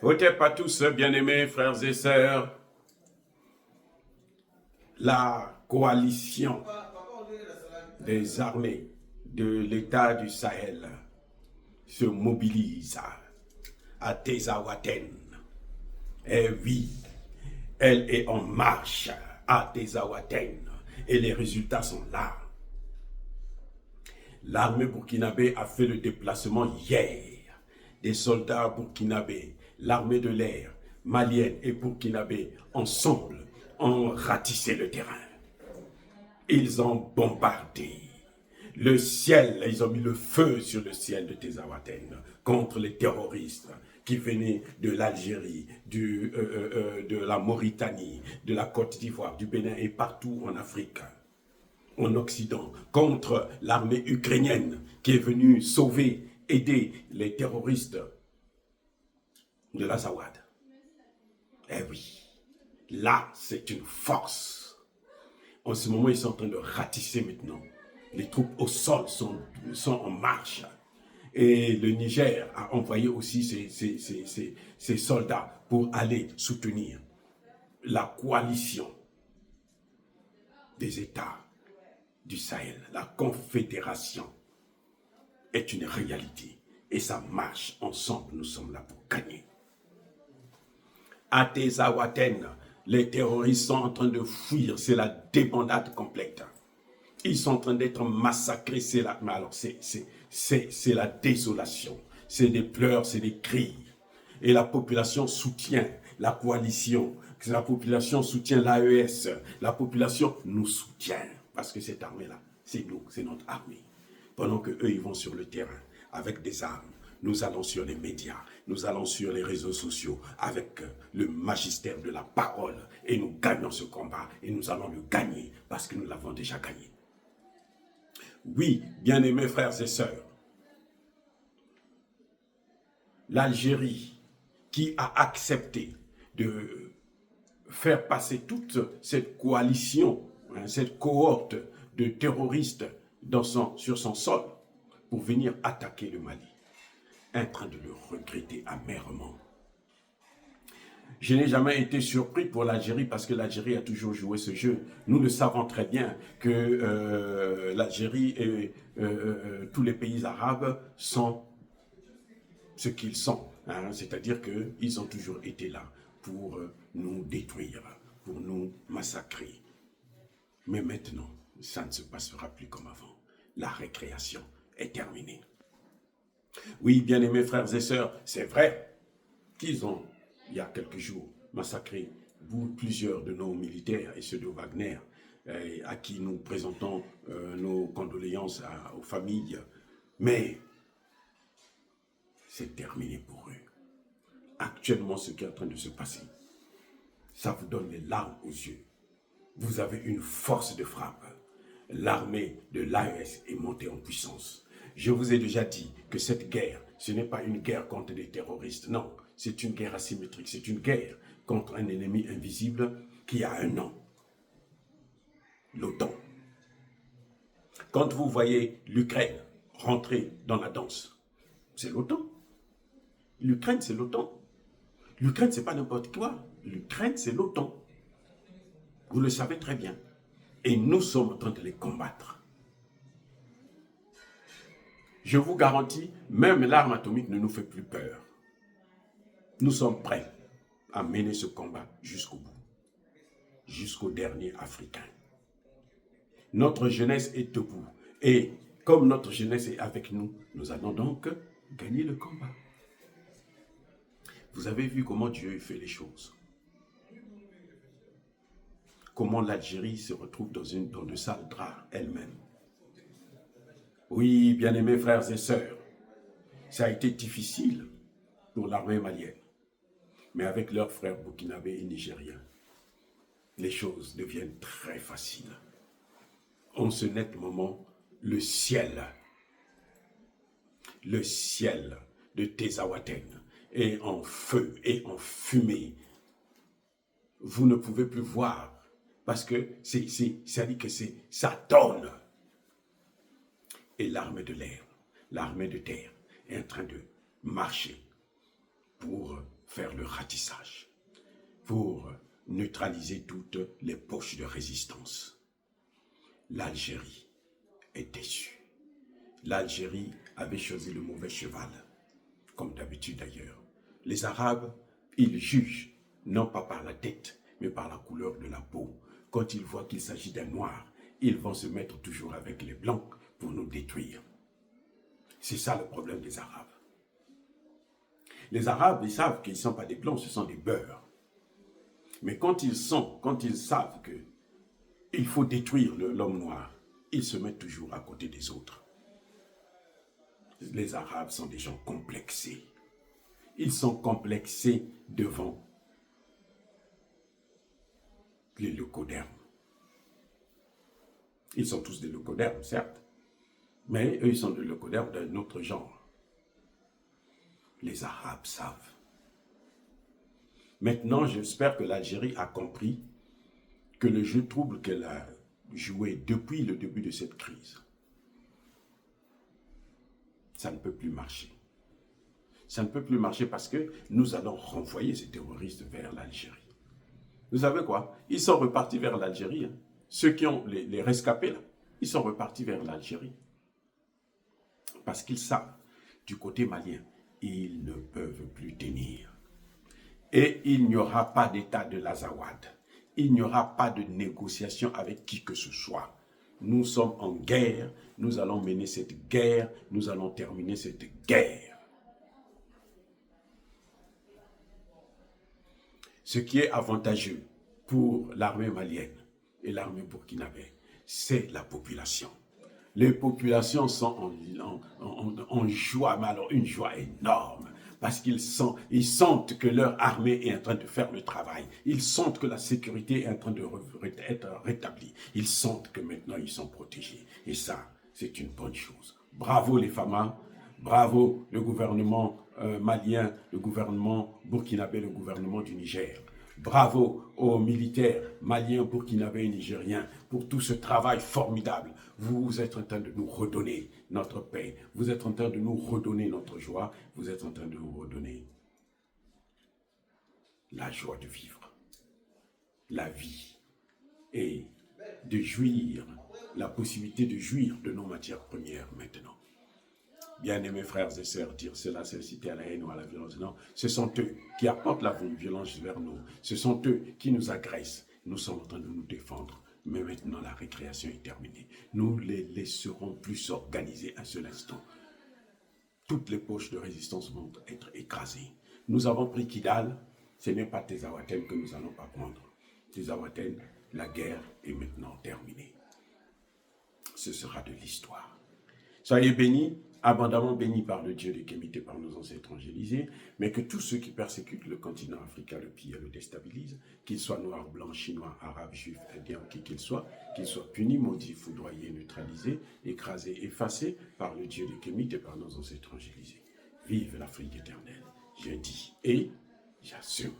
Otep à tous, bien-aimés frères et sœurs, la coalition des armées de l'État du Sahel se mobilise à Tezawaten. Et oui, elle est en marche à Tezawaten et les résultats sont là. L'armée burkinabé a fait le déplacement hier. Des soldats burkinabés, l'armée de l'air, malienne et burkinabé, ensemble, ont ratissé le terrain. Ils ont bombardé le ciel, ils ont mis le feu sur le ciel de Tezawaten contre les terroristes qui venaient de l'Algérie, de la Mauritanie, de la Côte d'Ivoire, du Bénin et partout en Afrique, en Occident, contre l'armée ukrainienne qui est venue sauver, aider les terroristes de l'Azawad. Eh oui, là c'est une force. En ce moment, ils sont en train de ratisser maintenant. Les troupes au sol sont en marche. Et le Niger a envoyé aussi ses soldats pour aller soutenir la coalition des États du Sahel. La confédération est une réalité. Et ça marche ensemble. Nous sommes là pour gagner. À Tezawaten, les terroristes sont en train de fuir. C'est la débandade complète. Ils sont en train d'être massacrés. C'est la désolation. C'est des pleurs, c'est des cris. Et la population soutient la coalition. La population soutient l'AES. La population nous soutient. Parce que cette armée-là, c'est nous, c'est notre armée. Pendant qu'eux, ils vont sur le terrain avec des armes. Nous allons sur les médias, nous allons sur les réseaux sociaux avec le magistère de la parole et nous gagnons ce combat et nous allons le gagner parce que nous l'avons déjà gagné. Oui, bien-aimés frères et sœurs, l'Algérie qui a accepté de faire passer toute cette coalition, cette cohorte de terroristes sur son sol pour venir attaquer le Mali, est en train de le regretter amèrement. Je n'ai jamais été surpris pour l'Algérie parce que l'Algérie a toujours joué ce jeu. Nous le savons très bien que l'Algérie et tous les pays arabes sont ce qu'ils sont. C'est-à-dire qu'ils ont toujours été là pour nous détruire, pour nous massacrer. Mais maintenant, ça ne se passera plus comme avant. La récréation est terminée. Oui, bien-aimés frères et sœurs, c'est vrai qu'ils ont, il y a quelques jours, massacré plusieurs de nos militaires et ceux de Wagner, à qui nous présentons nos condoléances aux familles. Mais c'est terminé pour eux. Actuellement, ce qui est en train de se passer, ça vous donne les larmes aux yeux. Vous avez une force de frappe. L'armée de l'AES est montée en puissance. Je vous ai déjà dit que cette guerre, ce n'est pas une guerre contre des terroristes. Non, c'est une guerre asymétrique. C'est une guerre contre un ennemi invisible qui a un nom. L'OTAN. Quand vous voyez l'Ukraine rentrer dans la danse, c'est l'OTAN. L'Ukraine, c'est l'OTAN. L'Ukraine, c'est pas n'importe quoi. L'Ukraine, c'est l'OTAN. Vous le savez très bien. Et nous sommes en train de les combattre. Je vous garantis, même l'arme atomique ne nous fait plus peur. Nous sommes prêts à mener ce combat jusqu'au bout, jusqu'au dernier Africain. Notre jeunesse est debout. Et comme notre jeunesse est avec nous, nous allons donc gagner le combat. Vous avez vu comment Dieu fait les choses. Comment l'Algérie se retrouve dans de sales draps elle-même. Oui, bien-aimés frères et sœurs, ça a été difficile pour l'armée malienne. Mais avec leurs frères burkinabés et nigériens, les choses deviennent très faciles. En ce net moment, le ciel de Tezawaten est en feu et en fumée. Vous ne pouvez plus voir parce que ça dit que ça donne. Et l'armée de l'air, l'armée de terre est en train de marcher pour faire le ratissage, pour neutraliser toutes les poches de résistance. L'Algérie est déçue. L'Algérie avait choisi le mauvais cheval, comme d'habitude d'ailleurs. Les Arabes, ils jugent, non pas par la tête, mais par la couleur de la peau. Quand ils voient qu'il s'agit d'un noir, ils vont se mettre toujours avec les blancs pour nous détruire. C'est ça le problème des Arabes. Les Arabes, ils savent qu'ils ne sont pas des blancs, ce sont des beurs. Mais quand ils savent qu'il faut détruire l'homme noir, ils se mettent toujours à côté des autres. Les Arabes sont des gens complexés. Ils sont complexés devant les leucodermes. Ils sont tous des leucodermes, certes, mais eux, ils sont des leucodermes d'un autre genre. Les Arabes savent. Maintenant, j'espère que l'Algérie a compris que le jeu trouble qu'elle a joué depuis le début de cette crise, ça ne peut plus marcher. Ça ne peut plus marcher parce que nous allons renvoyer ces terroristes vers l'Algérie. Vous savez quoi? Ils sont repartis vers l'Algérie. Hein. Ceux qui ont les rescapés, là, ils sont repartis vers l'Algérie. Parce qu'ils savent, du côté malien, ils ne peuvent plus tenir. Et il n'y aura pas d'état de l'Azawad. Il n'y aura pas de négociation avec qui que ce soit. Nous sommes en guerre, nous allons mener cette guerre, nous allons terminer cette guerre. Ce qui est avantageux pour l'armée malienne et l'armée burkinabé, c'est la population. Les populations sont en joie, mais alors une joie énorme, parce qu'ils sentent que leur armée est en train de faire le travail. Ils sentent que la sécurité est en train d'être rétablie. Ils sentent que maintenant ils sont protégés. Et ça, c'est une bonne chose. Bravo les FAMA, bravo le gouvernement malien, le gouvernement burkinabé, le gouvernement du Niger. Bravo aux militaires maliens, burkinabés et nigériens pour tout ce travail formidable. Vous êtes en train de nous redonner notre paix. Vous êtes en train de nous redonner notre joie. Vous êtes en train de nous redonner la joie de vivre, la vie et de jouir, la possibilité de jouir de nos matières premières maintenant. Bien-aimés frères et sœurs, dire cela, c'est inciter à la haine ou à la violence. Non, ce sont eux qui apportent la violence vers nous. Ce sont eux qui nous agressent. Nous sommes en train de nous défendre. Mais maintenant, la récréation est terminée. Nous les laisserons plus s'organiser un seul instant. Toutes les poches de résistance vont être écrasées. Nous avons pris Kidal. Ce n'est pas Tezawaten que nous n'allons pas prendre. Tezawaten, la guerre est maintenant terminée. Ce sera de l'histoire. Soyez bénis, abondamment bénis par le Dieu de Kémité, par nos ancêtres angélisés, mais que tous ceux qui persécutent le continent africain, le pillent et le déstabilisent, qu'ils soient noirs, blancs, chinois, arabes, juifs, indiens, qui qu'ils soient punis, maudits, foudroyés, neutralisés, écrasés, effacés par le Dieu de Kémité, par nos ancêtres angélisés. Vive l'Afrique éternelle, je dis et j'assume.